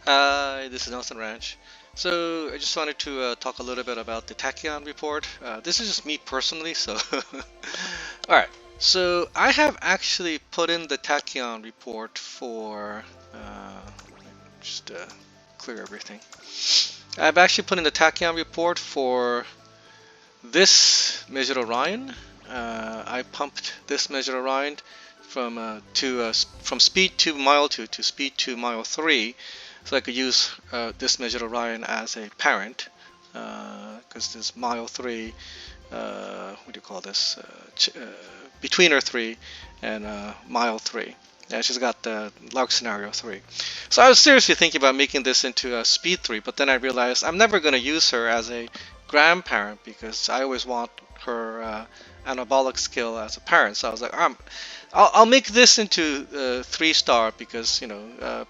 Hi, this is Nelson Ranch. So I just wanted to talk a little bit about the Tachyon report. This is just me personally, so all right. So I have actually put in the Tachyon report for just clear everything. I've actually put in the Tachyon report for this Measured Orion. I pumped this Measured Orion from speed 2 mile 2 to speed 2 mile 3, so I could use this Measured Orion as a parent, because this mile 3, what do you call this, betweener 3 and mile 3. Yeah, she's got the Lark Scenario 3. So I was seriously thinking about making this into a Speed 3, but then I realized I'm never going to use her as a grandparent because I always want her anabolic skill as a parent. So I was like, I'll make this into 3-star because,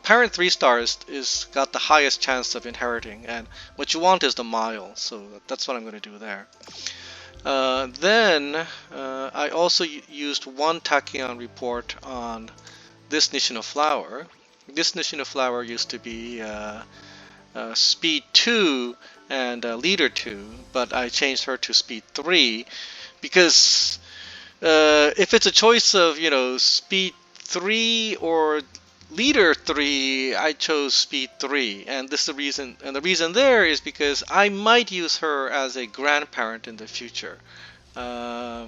parent 3-star is got the highest chance of inheriting, and what you want is the mile. So that's what I'm going to do there. Then I also used one Tachyon report on this Nishino flower. This Nishino flower used to be speed 2 and leader 2, but I changed her to speed 3 because if it's a choice of, speed 3 or leader 3, I chose speed 3, and this is the reason. And the reason there is because I might use her as a grandparent in the future. Uh,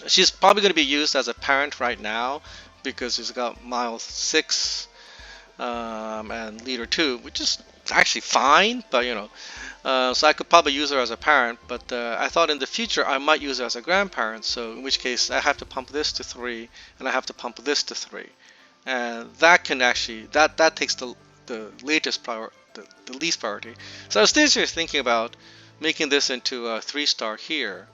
she's probably going to be used as a parent right now because she's got mile 6 and leader 2, which is actually fine, but so I could probably use her as a parent, but I thought in the future I might use her as a grandparent, so in which case I have to pump this to 3 and I have to pump this to 3, and that can actually that takes the latest prior the least priority. So I was seriously thinking about making this into a 3-star here.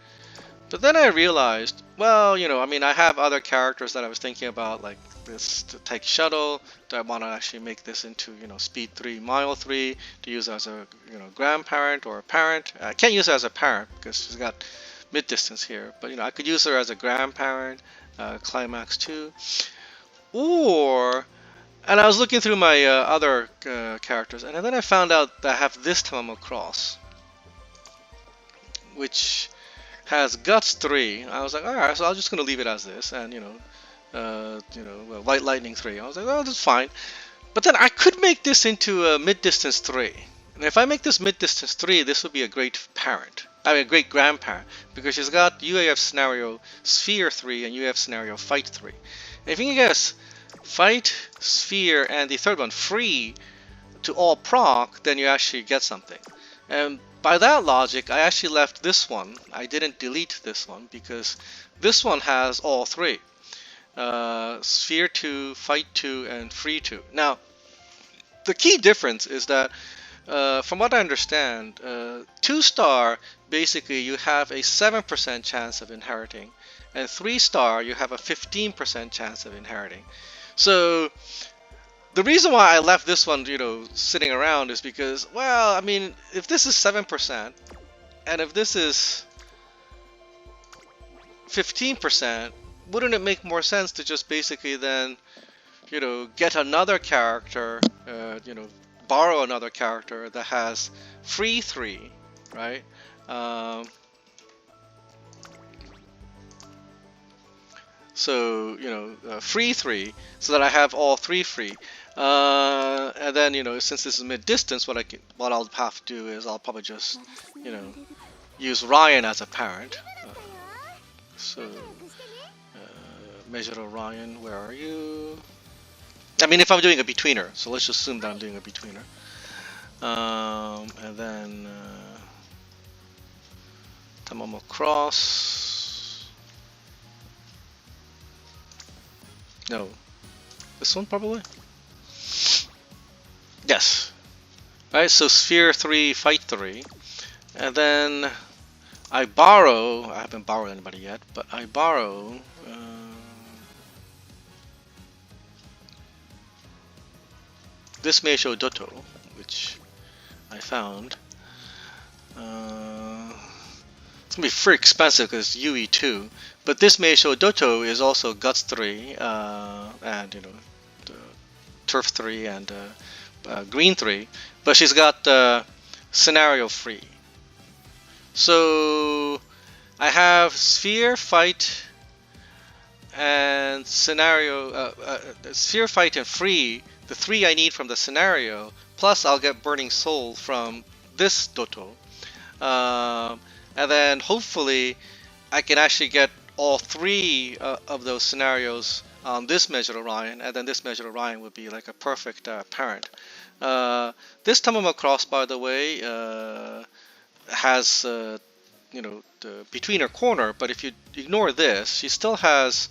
But then I realized, well, I have other characters that I was thinking about, like this to take shuttle. Do I want to actually make this into, speed 3, mile 3 to use as a, grandparent or a parent? I can't use her as a parent because she's got mid distance here, but I could use her as a grandparent, climax 2, or. And I was looking through my other characters, and then I found out that I have this Tamamo Cross, which has guts 3. I was like, all right, so I'm just gonna leave it as this, and white lightning 3. I was like, oh, that's fine. But then I could make this into a mid distance 3, and if I make this mid distance 3, this would be a great parent. I mean, a great grandparent, because she's got UAF scenario sphere 3 and UAF scenario fight 3. And if you can guess, fight, sphere, and the third one free to all proc, then you actually get something. And by that logic, I actually left this one. I didn't delete this one because this one has all 3. Sphere 2, Fight 2, and Free 2. Now, the key difference is that, from what I understand, 2-star, basically you have a 7% chance of inheriting, and 3-star, you have a 15% chance of inheriting. So, the reason why I left this one, sitting around is because, well, if this is 7%, and if this is 15%, wouldn't it make more sense to just basically then, get another character, borrow another character that has free 3, right? So, free 3, so that I have all 3 free. And then, since this is mid-distance, what I'll have to do is I'll probably just, use Ryan as a parent. So, measure Ryan, where are you? If I'm doing a betweener, so let's just assume that I'm doing a betweener. And then Tamamo Cross. No, this one probably. Yes. Alright, so Sphere 3, Fight 3. And then I borrow, I haven't borrowed anybody yet, but I borrow this Meisho Doto, which I found. It's gonna be pretty expensive because it's UE 2, but this Meisho Doto is also Guts 3, and the Turf 3, and green 3, but she's got scenario free. So I have sphere, fight, and scenario. Sphere, fight, and free. The 3 I need from the scenario. Plus, I'll get burning soul from this Doto. And then hopefully I can actually get all 3 of those scenarios on this measured Orion, and then this measured Orion would be like a perfect parent. This Tamama Cross, by the way, has the between her corner, but if you ignore this, she still has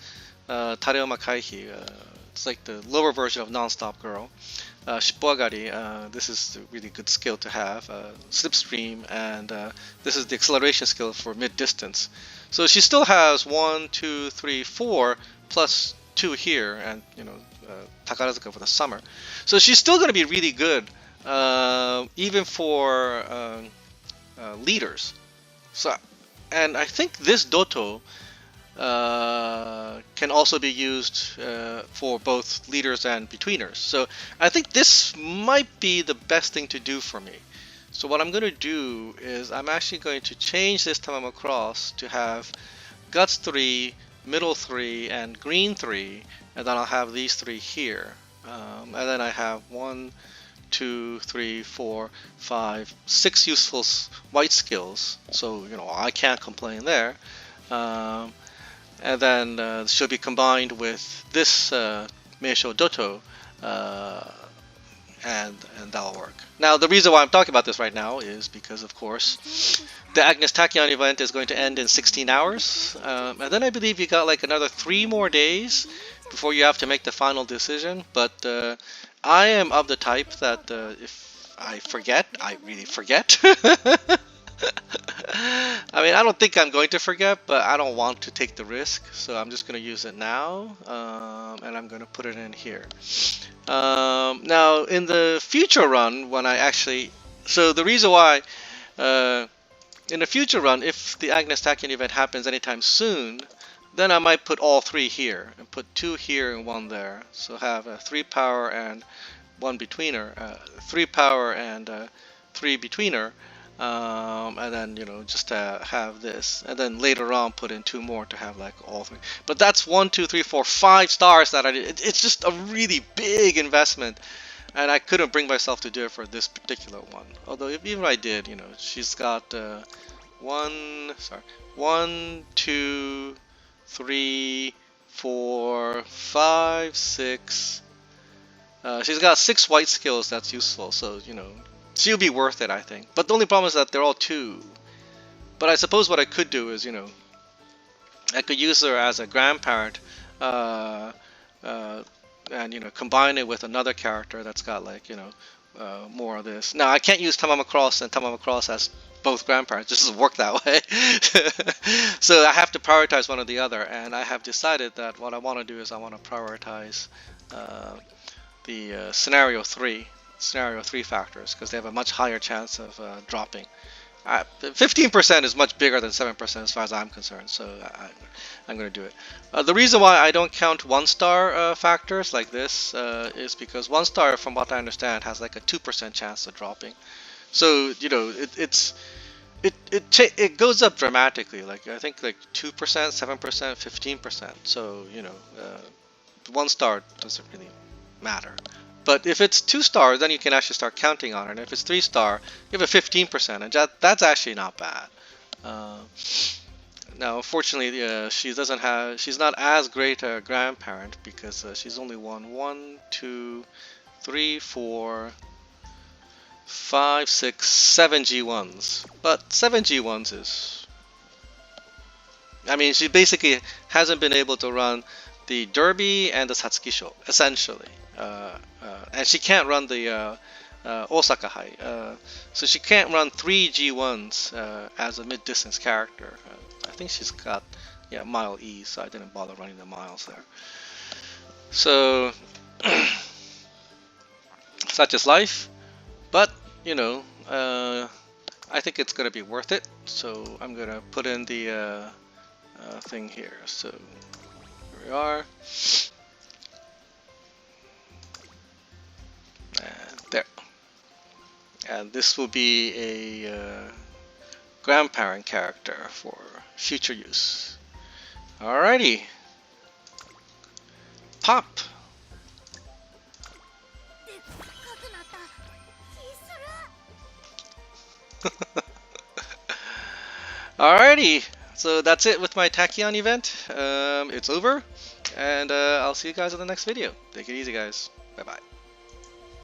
Tareoma Kaihi. It's like the lower version of Non-Stop Girl. Shippuagari, this is a really good skill to have. Slipstream, and this is the acceleration skill for mid-distance. So she still has 1, 2, 3, 4 plus 2 here, and Takarazuka for the summer. So she's still going to be really good, even for leaders. So, and I think this Doto can also be used for both leaders and betweeners. So I think this might be the best thing to do for me. So what I'm going to do is I'm actually going to change this Tamama Cross to have Guts 3, Middle 3, and Green 3, and then I'll have these 3 here. And then I have 1, 2, 3, 4, 5, 6 useful white skills. So I can't complain there. And then she'll be combined with this Meisho Doto, and that'll work. Now, the reason why I'm talking about this right now is because, of course, the Agnes Tachyon event is going to end in 16 hours. And then I believe you got like another 3 more days before you have to make the final decision. But I am of the type that if I forget, I really forget. I mean, I don't think I'm going to forget, but I don't want to take the risk, so I'm just going to use it now, and I'm going to put it in here. Now, in the future run, when I actually... So the reason why, in the future run, if the Agnes Tachyon event happens anytime soon, then I might put all 3 here, and put 2 here and 1 there. So have a 3 power and 1 betweener, 3 power and 3 betweener. And then just have this, and then later on put in 2 more to have like all 3. But that's 1, 2, 3, 4, 5 stars that I did. It's just a really big investment, and I couldn't bring myself to do it for this particular one. Although even if I did, she's got 1, 2, 3, 4, 5, 6. She's got 6 white skills that's useful, so she'll be worth it, I think. But the only problem is that they're all 2. But I suppose what I could do is, I could use her as a grandparent, and combine it with another character that's got like more of this. Now I can't use Tamama Cross and Tamama Cross as both grandparents. It doesn't work that way. So I have to prioritize one or the other, and I have decided that what I want to do is I want to prioritize the scenario 3 factors, because they have a much higher chance of dropping. 15% is much bigger than 7% as far as I'm concerned, so I'm going to do it. The reason why I don't count 1-star factors like this is because 1-star, from what I understand, has like a 2% chance of dropping. So it goes up dramatically. Like I think like 2%, 7%, 15%. So 1-star doesn't really matter. But if it's 2 stars, then you can actually start counting on it. And if it's 3-star, you have a 15%, and that's actually not bad. Now, unfortunately, she's not as great a grandparent because she's only won 1, 2, 3, 4, 5, 6, 7 G1s. But 7 G1s is... I mean, she basically hasn't been able to run the Derby and the Satsuki Show, essentially. And she can't run the Osaka High. So she can't run 3 G1s as a mid-distance character. I think she's got mile E, so I didn't bother running the miles there. So such is life. But I think it's gonna be worth it. So I'm gonna put in the thing here. So here we are. And there. and this will be a grandparent character for future use. Alrighty, pop! Alrighty, so that's it with my Tachyon event. It's over, and I'll see you guys in the next video. Take it easy, guys. Bye bye.